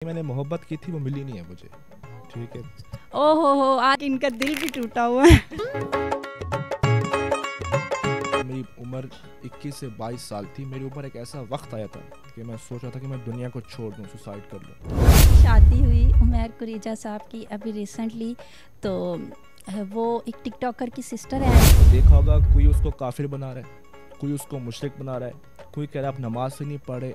मैंने मोहब्बत की थी वो मिली नहीं है मुझे, ठीक है। ओहो आज इनका दिल भी टूटा हुआ है। मेरी उम्र 21 से 22 साल थी। मेरे ऊपर एक ऐसा वक्त आया था कि मैं सोच रहा था कि मैं दुनिया को छोड़ दूं, सुसाइड कर लूं। शादी हुई उमैर कुरेजा साहब की अभी रिसेंटली, तो वो एक टिकटॉकर की सिस्टर है। देखा होगा कोई उसको काफिर बना रहा है, कोई उसको मुशरिक बना रहा है, कोई कह रहा है आप नमाज से नहीं पढ़े।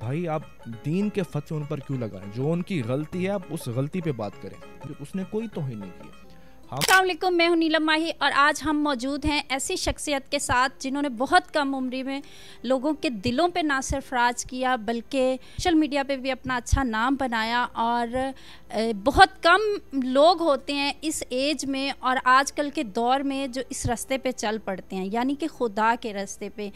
भाई आप दीन के फतवे उन पर क्यों लगाएं? जो उनकी गलती है आप उस गलती पे बात करें, उसने कोई तौहीन नहीं किया। अस्सलाम वालेकुम, मैं हूं नीलम माही और आज हम मौजूद हैं ऐसी शख्सियत के साथ जिन्होंने बहुत कम उम्र में लोगों के दिलों पे ना सिर्फ राज किया बल्कि सोशल मीडिया पे भी अपना अच्छा नाम बनाया। और बहुत कम लोग होते हैं इस एज में और आजकल के दौर में जो इस रास्ते पे चल पड़ते हैं, यानी कि खुदा के रास्ते पे।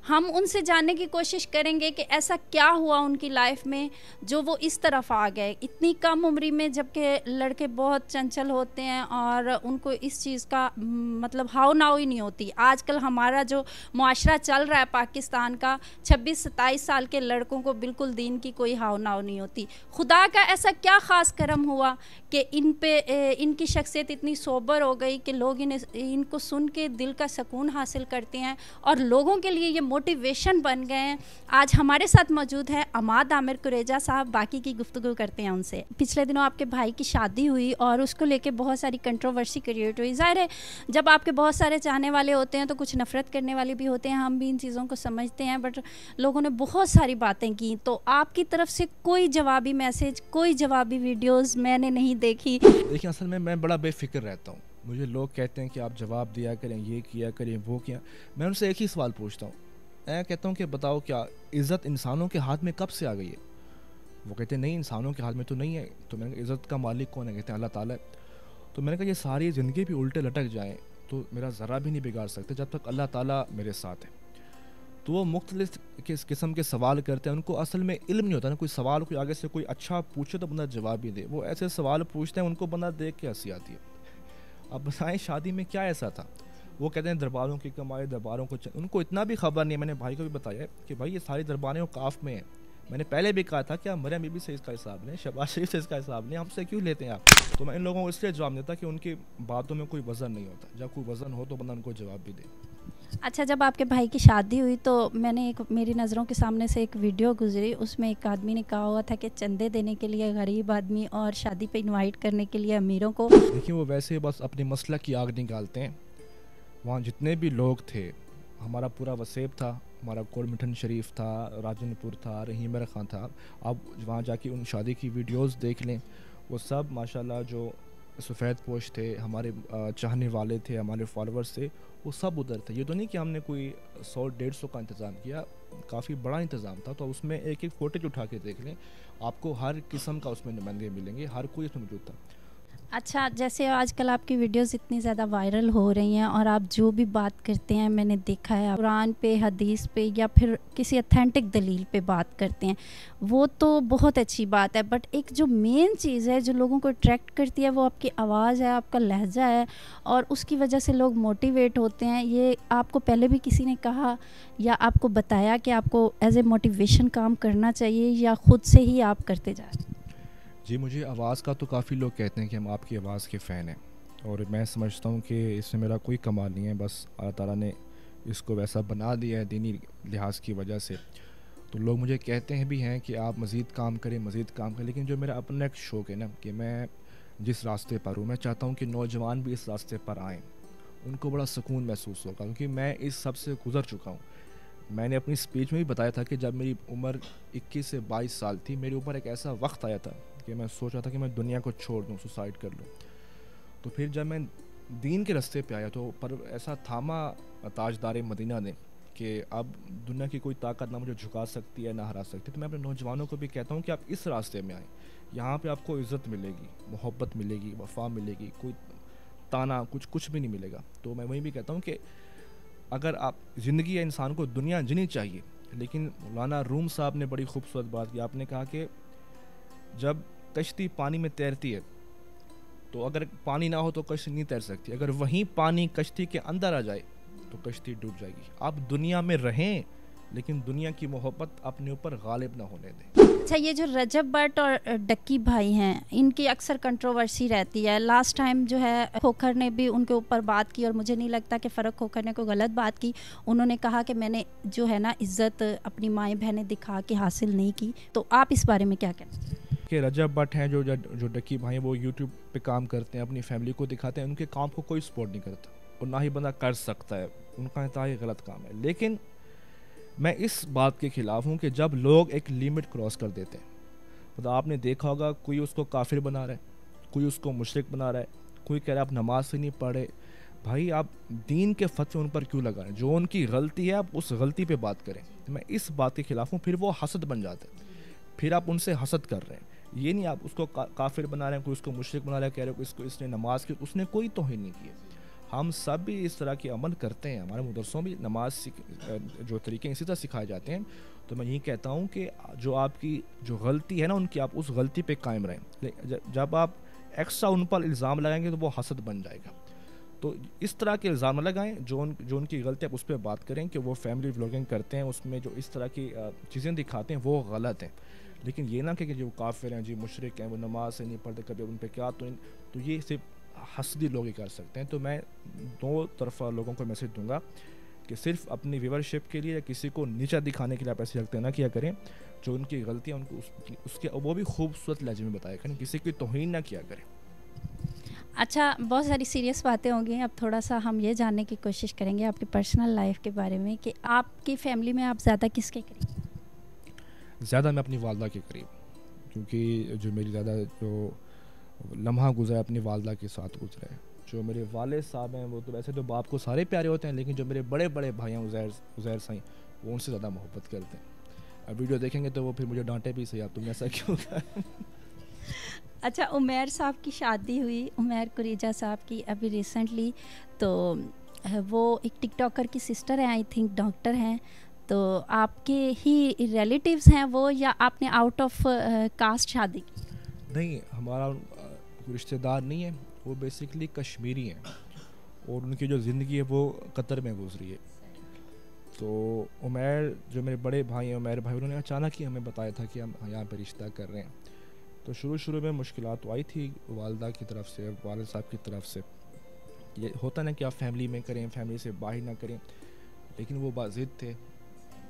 हम उनसे जानने की कोशिश करेंगे कि ऐसा क्या हुआ उनकी लाइफ में जो वो इस तरफ आ गए इतनी कम उम्र में, जबकि लड़के बहुत चंचल होते हैं और उनको इस चीज़ का मतलब हाव नाव ही नहीं होती। आजकल हमारा जो मुआशरा चल रहा है पाकिस्तान का, 26-27 साल के लड़कों को बिल्कुल दीन की कोई हाव नाव नहीं होती। खुदा का ऐसा क्या ख़ास करम हुआ कि इन पे इनकी शख्सियत इतनी सोबर हो गई कि लोग इनको सुन के दिल का सुकून हासिल करते हैं और लोगों के लिए ये मोटिवेशन बन गए हैं। आज हमारे साथ मौजूद है अमाद आमिर कुरेजा साहब। बाकी की गुफ्तगू करते हैं उनसे। पिछले दिनों आपके भाई की शादी हुई और उसको लेके बहुत सारी कंट्रोवर्सी क्रिएट हुई। ज़ाहिर है जब आपके बहुत सारे चाहने वाले होते हैं तो कुछ नफ़रत करने वाले भी होते हैं, हम भी इन चीज़ों को समझते हैं, बट लोगों ने बहुत सारी बातें की। तो आपकी तरफ से कोई जवाबी मैसेज, कोई जवाबी वीडियोस मैंने नहीं देखी। देखिए असल में मैं बड़ा बेफिक्र रहता हूँ। मुझे लोग कहते हैं कि आप जवाब दिया करें, ये किया करें, वो किया। मैं उनसे एक ही सवाल पूछता हूँ, मैं कहता हूँ कि बताओ क्या इज़्ज़त इंसानों के हाथ में कब से आ गई है? वो कहते हैं नहीं इंसानों के हाथ में तो नहीं है। तो मैंने कहा इज़्ज़त का मालिक कौन है? कहते हैं अल्लाह ताला है। तो मैंने कहा ये सारी ज़िंदगी भी उल्टे लटक जाएँ तो मेरा ज़रा भी नहीं बिगाड़ सकते जब तक अल्लाह ताला मेरे साथ है। तो वो मुख्तलिफ किस्म के सवाल करते हैं, उनको असल में इल्म नहीं होता ना। कोई सवाल कोई आगे से कोई अच्छा पूछे तो बंदा जवाब भी दे। वो ऐसे सवाल पूछते हैं उनको बंदा देख के हंसी आती है। अब बताएं शादी में क्या ऐसा था? वो कहते हैं दरबारों की कमाई, दरबारों को उनको इतना भी खबर नहीं है। मैंने भाई को भी बताया कि भाई ये सारी दरबारें औकाफ में हैं। मैंने पहले भी कहा था कि आप मरियम बीबी से इसका हिसाब लें, शहबाज शरीफ से इसका हिसाब लें, हमसे क्यों लेते हैं आप? तो मैं इन लोगों को इसलिए जवाब देता कि उनकी बातों में कोई वज़न नहीं होता। जब कोई वज़न हो तो बंदा उनको जवाब भी दे। अच्छा, जब आपके भाई की शादी हुई तो मैंने मेरी नज़रों के सामने से एक वीडियो गुजरी, उसमें एक आदमी ने कहा हुआ था कि चंदे देने के लिए गरीब आदमी और शादी पे इनवाइट करने के लिए अमीरों को। देखिए वो वैसे बस अपनी मसलक की आग निकालते हैं। वहाँ जितने भी लोग थे, हमारा पूरा वसेब था, हमारा कोरमिठन शरीफ था, राजनपुर था, रहीम मेरा खान था। आप वहाँ जाके उन शादी की वीडियोस देख लें, वो सब माशाल्लाह जो सफ़ेद पोश थे, हमारे चाहने वाले थे, हमारे फॉलोअर्स थे, वो सब उधर थे। ये तो नहीं कि हमने कोई 100-150 का इंतज़ाम किया, काफ़ी बड़ा इंतज़ाम था। तो उसमें एक एक फ़ोटेज उठा के देख लें, आपको हर किस्म का उसमें नुमाइंदे मिलेंगे, हर कोई उसमें मौजूद था। अच्छा, जैसे आजकल आपकी वीडियोस इतनी ज़्यादा वायरल हो रही हैं और आप जो भी बात करते हैं मैंने देखा है कुरान पे, हदीस पे या फिर किसी अथेंटिक दलील पे बात करते हैं, वो तो बहुत अच्छी बात है। बट एक जो मेन चीज़ है जो लोगों को अट्रैक्ट करती है वो आपकी आवाज़ है, आपका लहजा है, और उसकी वजह से लोग मोटिवेट होते हैं। ये आपको पहले भी किसी ने कहा या आपको बताया कि आपको एज ए मोटिवेशन काम करना चाहिए या ख़ुद से ही आप करते जा रहे हैं? जी, मुझे आवाज़ का तो काफ़ी लोग कहते हैं कि हम आपकी आवाज़ के फ़ैन हैं, और मैं समझता हूँ कि इसमें मेरा कोई कमाल नहीं है, बस अल्लाह ताला ने इसको वैसा बना दिया है दीनी लिहाज की वजह से। तो लोग मुझे कहते हैं भी हैं कि आप मज़ीद काम करें, मज़ीद काम करें। लेकिन जो मेरा अपना एक शौक़ है ना कि मैं जिस रास्ते पर हूँ, मैं चाहता हूँ कि नौजवान भी इस रास्ते पर आएँ, उनको बड़ा सुकून महसूस होगा, क्योंकि मैं इस सब से गुज़र चुका हूँ। मैंने अपनी स्पीच में भी बताया था कि जब मेरी उम्र 21 से 22 साल थी, मेरे ऊपर एक ऐसा वक्त आया था कि मैं सोच रहा था कि मैं दुनिया को छोड़ दूं, सुसाइड कर लूं। तो फिर जब मैं दीन के रास्ते पे आया तो पर ऐसा थामा ताजदार मदीना ने कि अब दुनिया की कोई ताकत ना मुझे झुका सकती है ना हरा सकती। तो मैं अपने नौजवानों को भी कहता हूँ कि आप इस रास्ते में आएँ, यहाँ पे आपको इज़्ज़त मिलेगी, मोहब्बत मिलेगी, वफ़ा मिलेगी, कोई ताना कुछ भी नहीं मिलेगा। तो मैं वही भी कहता हूँ कि अगर आप ज़िंदगी है, इंसान को दुनिया जीनी चाहिए। लेकिन मौलाना रूम साहब ने बड़ी खूबसूरत बात की। आपने कहा कि जब कश्ती पानी में तैरती है तो अगर पानी ना हो तो कश्ती नहीं तैर सकती, अगर वहीं पानी कश्ती के अंदर आ जाए तो कश्ती डूब जाएगी। आप दुनिया में रहें لیکن دنیا کی محبت اپنے اوپر غالب نہ ہونے دیں۔ اچھا، یہ جو رجب بٹ اور ڈکی بھائی ہیں، ان کی اکثر کنٹروورسی رہتی ہے. لاسٹ ٹائم جو ہے کھوکھر نے بھی ان کے اوپر بات کی، اور مجھے نہیں لگتا کہ فرق کھوکھر نے کوئی غلط بات کی. انہوں نے کہا کہ میں نے جو ہے نا عزت اپنی مائیں بہنیں دکھا کے حاصل نہیں کی. تو آپ اس بارے میں کیا کہتے ہیں؟ کہ رجب بٹ ہیں جو ڈکی بھائی ہیں، وہ یوٹیوب پہ کام کرتے ہیں، اپنی فیملی کو دکھاتے ہیں، ان کے کام کو کوئی سپورٹ نہیں کرتا اور نہ ہی بندہ کر سکتا ہے، ان کا انتہائی غلط کام ہے. لیکن میں اس بات کے خلاف ہوں کہ جب لوگ ایک لیمٹ کراس کر دیتے ہیں، مطلب آپ نے دیکھا ہوگا کوئی اس کو کافر بنا رہا ہے، کوئی اس کو مشرک بنا رہا ہے، کوئی کہہ رہا ہے آپ نماز سے نہیں پڑھے. بھائی آپ دین کے فتوے ان پر کیوں لگائیں؟ جو ان کی غلطی ہے آپ اس غلطی پہ بات کریں. میں اس بات کے خلاف ہوں. پھر وہ حسد بن جاتا ہے، پھر آپ ان سے حسد کر رہے ہیں. یہ نہیں آپ اس کو کافر بنا رہے ہیں، کوئی اس کو مشرک بنا رہا ہے، کہہ رہے ہیں اس نے نماز کی، اس نے کوئی توہین نہیں کی. ہم سب بھی اس طرح کے عمل کرتے ہیں، ہمارے مدرسوں میں نماز جو طریقے اسی طرح سکھائے جاتے ہیں. تو میں یہی کہتا ہوں کہ جو آپ کی جو غلطی ہے نا، ان کی آپ اس غلطی پہ قائم رہیں. جب آپ ایکسٹرا ان پر الزام لگائیں گے تو وہ حسد بن جائے گا. تو اس طرح کے الزام نہ لگائیں. جو ان کی غلطی ہے آپ اس پہ بات کریں کہ وہ فیملی ولاگنگ کرتے ہیں، اس میں جو اس طرح کی چیزیں دکھاتے ہیں وہ غلط ہیں. لیکن یہ نہ کہ جو کافر ہیں، جی مشرک ہیں، وہ نماز سے نہیں پڑھتے، کبھی ان پہ کیا، تو یہ صرف حسدی لوگ ہی کر سکتے ہیں. تو میں دو طرفہ لوگوں کو میسج دوں گا کہ صرف اپنی ویورشپ کے لیے یا کسی کو نیچا دکھانے کے لیے آپ ایسے رکھتے نہ کیا کریں. جو ان کی غلطیاں ان کو اس کے وہ بھی خوبصورت لہجے میں بتایا کریں، کسی کی توہین نہ کیا کریں. اچھا، بہت ساری سیریس باتیں ہوں گی. اب تھوڑا سا ہم یہ جاننے کی کوشش کریں گے آپ کی پرسنل لائف کے بارے میں کہ آپ کی فیملی میں آپ زیادہ کس کے قریب؟ زیادہ میں اپنی والدہ کے قریب، کیونکہ جو میری زیادہ جو لمحہ گزرا اپنی والدہ کے ساتھ گزرا ہے. جو میرے والد صاحب ہیں وہ تو ویسے تو باپ کو سارے پیارے ہوتے ہیں، لیکن جو میرے بڑے بڑے بھائی ہیں عزیر سائیں، وہ ان سے زیادہ محبت کرتے ہیں. اب ویڈیو دیکھیں گے تو وہ پھر مجھے ڈانٹے بھی صحیح، آپ تم نے ایسا کیوں کہا. اچھا، عمیر صاحب کی شادی ہوئی، عمیر قریجہ صاحب کی ابھی ریسنٹلی. تو وہ ایک ٹک ٹاکر کی سسٹر ہیں، آئی تھنک ڈاکٹر ہیں. تو آپ کے ہی ریلیٹیوز ہیں وہ، یا آپ نے آؤٹ آف کاسٹ شادی کی؟ نہیں، ہمارا رشتہ دار نہیں ہے، وہ بیسکلی کشمیری ہیں اور ان کی جو زندگی ہے وہ قطر میں گزری ہے. تو عمیر جو میرے بڑے بھائی ہیں، عمیر بھائی، انہوں نے اچانک ہی ہمیں بتایا تھا کہ ہم یہاں پہ رشتہ کر رہے ہیں. تو شروع میں مشکلات تو آئی تھی والدہ کی طرف سے، والد صاحب کی طرف سے. یہ ہوتا نا کہ آپ فیملی میں کریں، فیملی سے باہر نہ کریں، لیکن وہ باضد تھے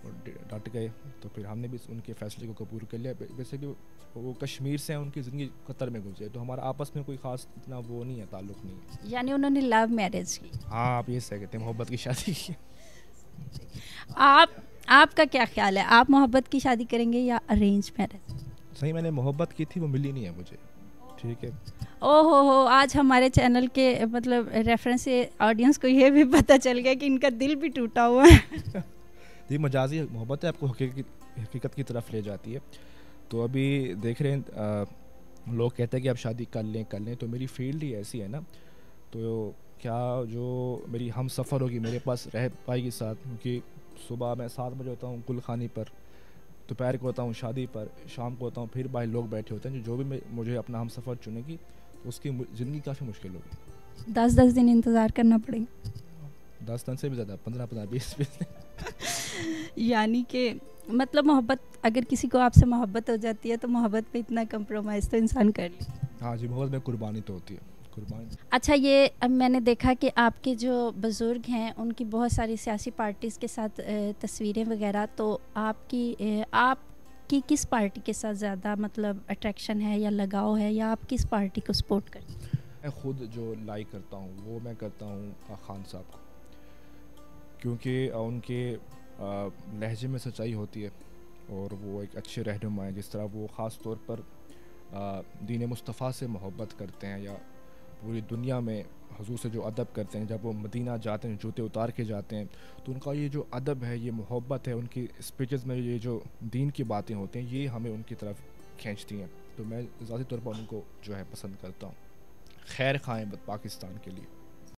اور ڈٹ گئے. تو پھر ہم نے بھی ان کے فیصلے کو قبول کر لیا. ویسے کہ وہ کشمیر سے ہیں، ان کی زندگی قطر میں گزری، تو ہمارا آپس میں کوئی خاص اتنا وہ نہیں ہے، تعلق نہیں ہے. یعنی انہوں نے لو میرج کی؟ ہاں، آپ یہ صحیح کہتے ہیں، محبت کی شادی کی. آپ کا کیا خیال ہے، آپ محبت کی شادی کریں گے یا ارینج میرج؟ صحیح، میں نے محبت کی تھی، وہ ملی نہیں ہے مجھے. ٹھیک ہے. او ہو، آج ہمارے چینل کے مطلب ریفرنس سے آڈینس کو یہ بھی پتہ چل گیا کہ ان کا دل بھی ٹوٹا ہوا ہے. یہ مجازی محبت ہے، آپ کو حقیقت کی طرف لے جاتی ہے. تو ابھی دیکھ رہے ہیں لوگ کہتے ہیں کہ آپ شادی کر لیں. تو میری فیلڈ ہی ایسی ہے نا، تو کیا جو میری ہم سفر ہوگی میرے پاس رہ پائے گی ساتھ، کیونکہ صبح میں 7 بجے ہوتا ہوں گل خانی پر، دوپہر کو ہوتا ہوں شادی پر، شام کو ہوتا ہوں پھر باہر لوگ بیٹھے ہوتے ہیں. جو بھی مجھے اپنا ہم سفر چنے گی تو اس کی زندگی کافی مشکل ہوگی. 10 دن انتظار کرنا پڑے گا. 10 دن سے بھی زیادہ، 15 20 دن. یعنی کہ مطلب محبت، اگر کسی کو آپ سے محبت ہو جاتی ہے تو محبت پہ اتنا کمپرومائز تو انسان کر لے. ہاں جی، محبت میں قربانی تو ہوتی ہے، قربانی. اچھا، یہ اب میں نے دیکھا کہ آپ کے جو بزرگ ہیں ان کی بہت ساری سیاسی پارٹیز کے ساتھ تصویریں وغیرہ، تو آپ کی کس پارٹی کے ساتھ زیادہ مطلب اٹریکشن ہے یا لگاؤ ہے، یا آپ کس پارٹی کو سپورٹ کرتے ہیں؟ میں خود جو لائک کرتا ہوں وہ میں کرتا ہوں خان صاحب کو، کیونکہ ان کے لہجے میں سچائی ہوتی ہے اور وہ ایک اچھے رہنما ہیں. جس طرح وہ خاص طور پر دین مصطفیٰ سے محبت کرتے ہیں، یا پوری دنیا میں حضور سے جو ادب کرتے ہیں. جب وہ مدینہ جاتے ہیں، جوتے اتار کے جاتے ہیں، تو ان کا یہ جو ادب ہے، یہ محبت ہے، ان کی اسپیچز میں یہ جو دین کی باتیں ہوتے ہیں، یہ ہمیں ان کی طرف کھینچتی ہیں. تو میں ذاتی طور پر ان کو جو ہے پسند کرتا ہوں. خیر خواہ پاکستان کے لیے.